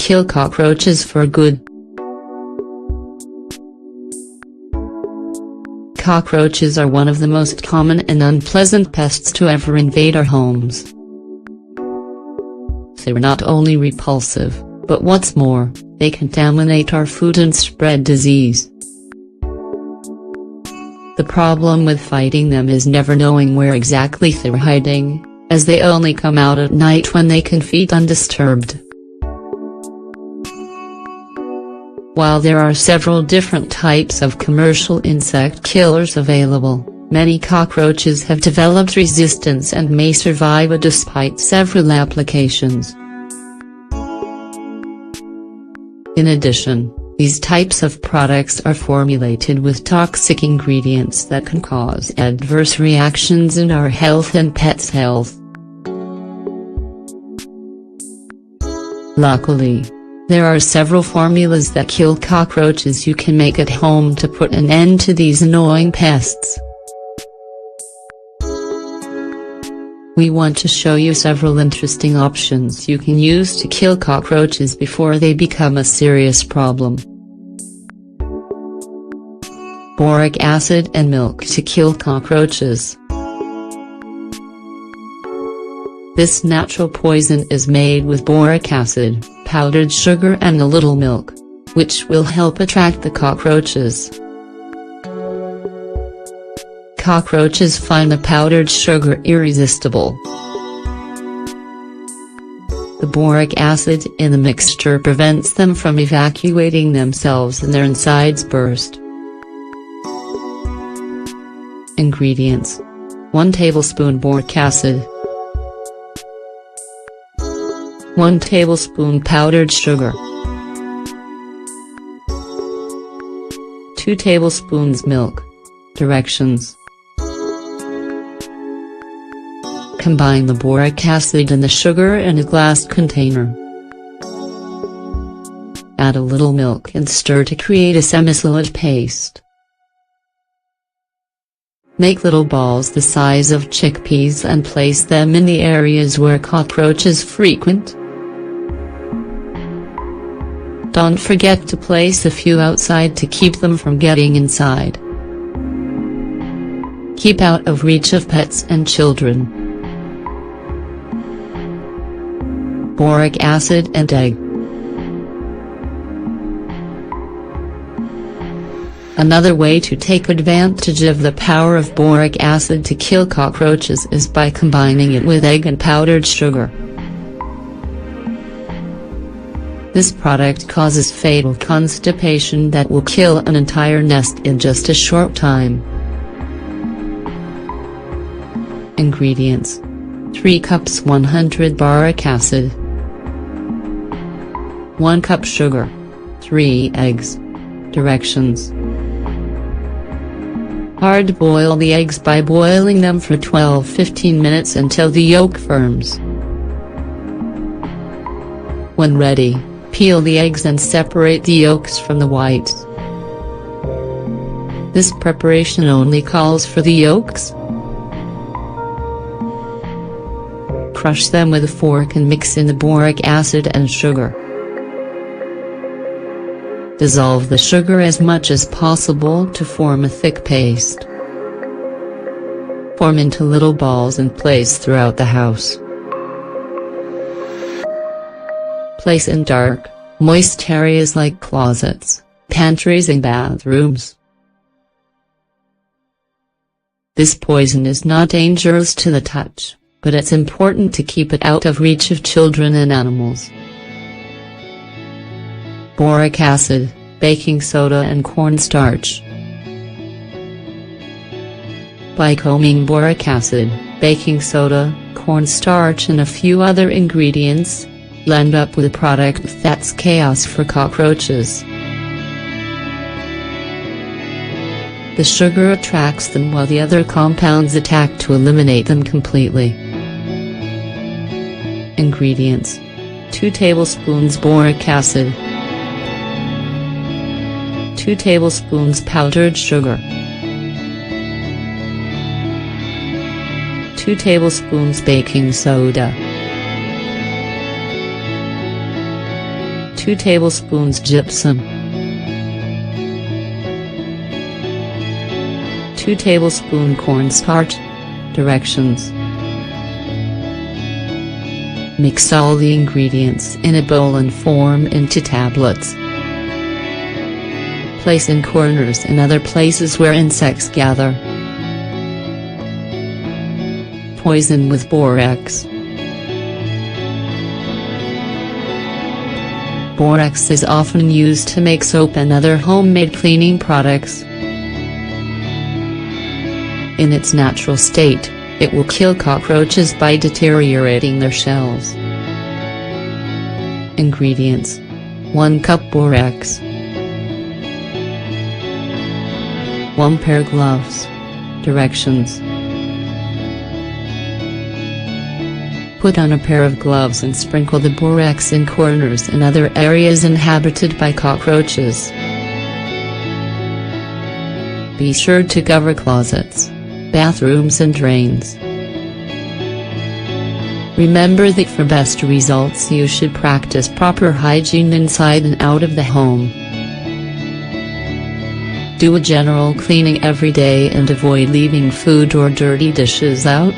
kill cockroaches for good. Cockroaches are one of the most common and unpleasant pests to ever invade our homes. They're not only repulsive, but what's more, they contaminate our food and spread disease. The problem with fighting them is never knowing where exactly they're hiding, as they only come out at night when they can feed undisturbed. While there are several different types of commercial insect killers available, many cockroaches have developed resistance and may survive despite several applications. In addition, these types of products are formulated with toxic ingredients that can cause adverse reactions in our health and pets' health. Luckily, there are several formulas that kill cockroaches you can make at home to put an end to these annoying pests. We want to show you several interesting options you can use to kill cockroaches before they become a serious problem. Boric acid and milk to kill cockroaches. This natural poison is made with boric acid, powdered sugar and a little milk, which will help attract the cockroaches. Cockroaches find the powdered sugar irresistible. The boric acid in the mixture prevents them from evacuating themselves and their insides burst. Ingredients: 1 tablespoon boric acid, 1 tablespoon powdered sugar, 2 tablespoons milk. Directions: combine the boric acid and the sugar in a glass container. Add a little milk and stir to create a semi-solid paste. Make little balls the size of chickpeas and place them in the areas where cockroaches frequent. Don't forget to place a few outside to keep them from getting inside. Keep out of reach of pets and children. Boric acid and egg. Another way to take advantage of the power of boric acid to kill cockroaches is by combining it with egg and powdered sugar. This product causes fatal constipation that will kill an entire nest in just a short time. Ingredients: 3 cups 100 boric acid, 1 cup sugar, 3 eggs. Directions: hard boil the eggs by boiling them for 12–15 minutes until the yolk firms. When ready, peel the eggs and separate the yolks from the whites. This preparation only calls for the yolks. Crush them with a fork and mix in the boric acid and sugar. Dissolve the sugar as much as possible to form a thick paste. Form into little balls and place throughout the house. Place in dark, moist areas like closets, pantries and bathrooms. This poison is not dangerous to the touch, but it's important to keep it out of reach of children and animals. Boric acid, baking soda and cornstarch. By combing boric acid, baking soda, cornstarch and a few other ingredients, you'll end up with a product that's chaos for cockroaches. The sugar attracts them while the other compounds attack to eliminate them completely. Ingredients: 2 tablespoons boric acid, 2 tablespoons powdered sugar, 2 tablespoons baking soda, 2 tablespoons gypsum. 2 tablespoon cornstarch. Directions: mix all the ingredients in a bowl and form into tablets. Place in corners and other places where insects gather. Poison with borax. Borax is often used to make soap and other homemade cleaning products. In its natural state, it will kill cockroaches by deteriorating their shells. Ingredients: 1 cup borax, 1 pair gloves. Directions: put on a pair of gloves and sprinkle the borax in corners and other areas inhabited by cockroaches. Be sure to cover closets, bathrooms and drains. Remember that for best results you should practice proper hygiene inside and out of the home. Do a general cleaning every day and avoid leaving food or dirty dishes out.